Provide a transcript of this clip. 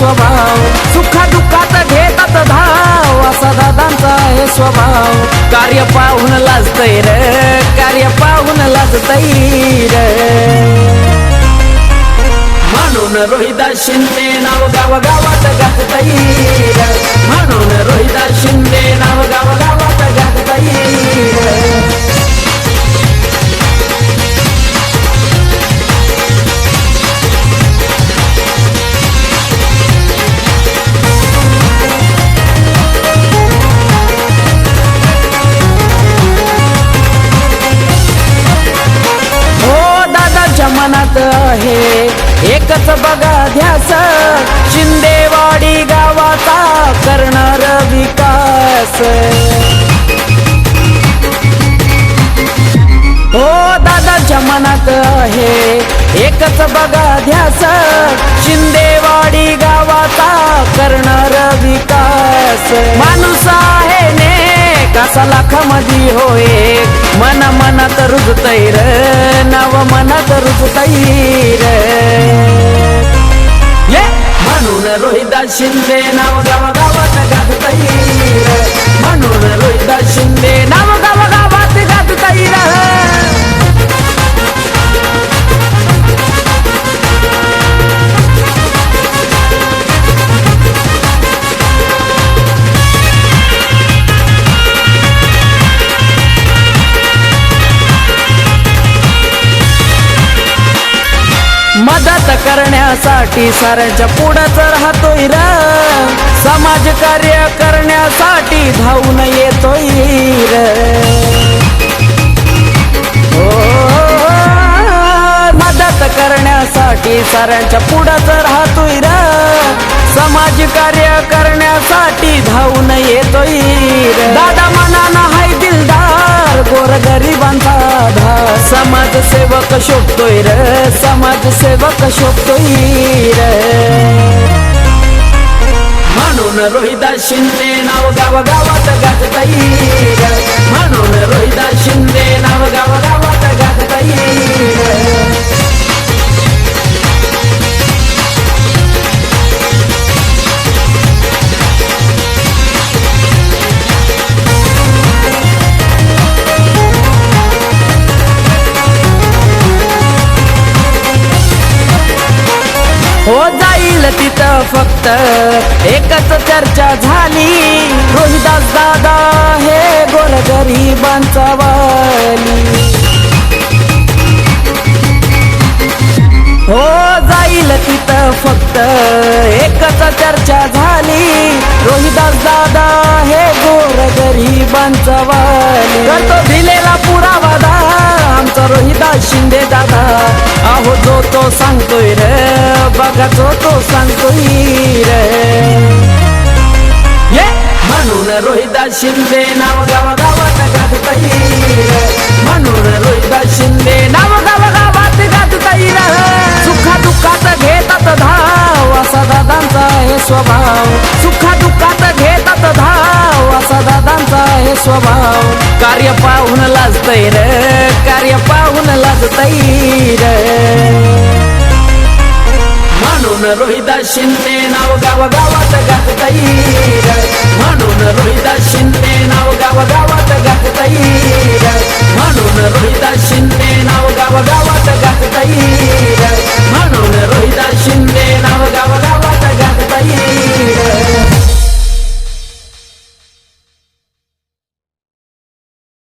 स्वभाव, सुखा दुःखात घेतात धाव, असा दादांचा आहे स्वभाव. कार्य पाहून लाजतय रे, कार्य पाहून लाजतय रे. म्हणून रोहिदास शिंदे नाव गावागावात गाजतय रे, म्हणून रोहिदास शिंदे नाव गावागावात गाजतय रे. मनात आहे एकच बघा ध्यास, शिंदेवाडी गावाचा करणार विकास. हो दादाच्या मनात आहे एकच बघा ध्यास, शिंदेवाडी गावाचा करणार विकास. माणूस आहे ने कसा लाखामध्ये होय, मन मनात रुजतय रे, नाव मनात रुजतय रे. म्हणून रोहिदास शिंदे नाव गावागावात गाजतय रे, म्हणून रोहिदास शिंदे नाव गावागावात गाजतय रे. मदत करण्यासाठी साऱ्यांच्या पुढंच राहतोय र, समाज कार्य करण्यासाठी धावून येतोय र. मदत करण्यासाठी साऱ्यांच्या पुढंच राहतोय र, समाज कार्य करण्यासाठी धावून येतोय र. दादा मनानं हाय दिलदार, गोरगरिबांचा आधार, समाजसेवक शोभतोय रे, समाजसेवक शोभतोय रे. म्हणून रोहिदास शिंदे नाव गावागावात गाजतय रे, म्हणून रोहिदास शिंदे नाव गावागावात गाजतय रे. हो जाईल तिथं फक्त एकच चर्चा झाली, रोहिदास दादा हे गोरगरिबांचा वाली. हो जाईल तिथं फक्त एकच चर्चा झाली, रोहिदास दादा हे गोरगरिबांचा वाली. करतो दिलेला पुरावा दा आमचा रोहिदास शिंदे दादा, अहो जो तो सांगतोय रे, बघा जो तो सांगतोय रे. म्हणून रोहिदास शिंदे नाव गावागावात गाजतय रे, म्हणून रोहिदास शिंदे नाव गावागावात गाजतय रे. सुखा दुःखात घेतात धाव, असा दादांचा आहे स्वभाव, सुखा दुःखात घेतात धाव, असा दादांचा आहे स्वभाव. कार्य पाहून लाजतय रे, कार्य पाहून लाजतय रे. म्हणून रोहिदास शिंदे नाव गावागावात गाजतय रे, म्हणून रोहिदास शिंदे नाव गावागावात गाजतय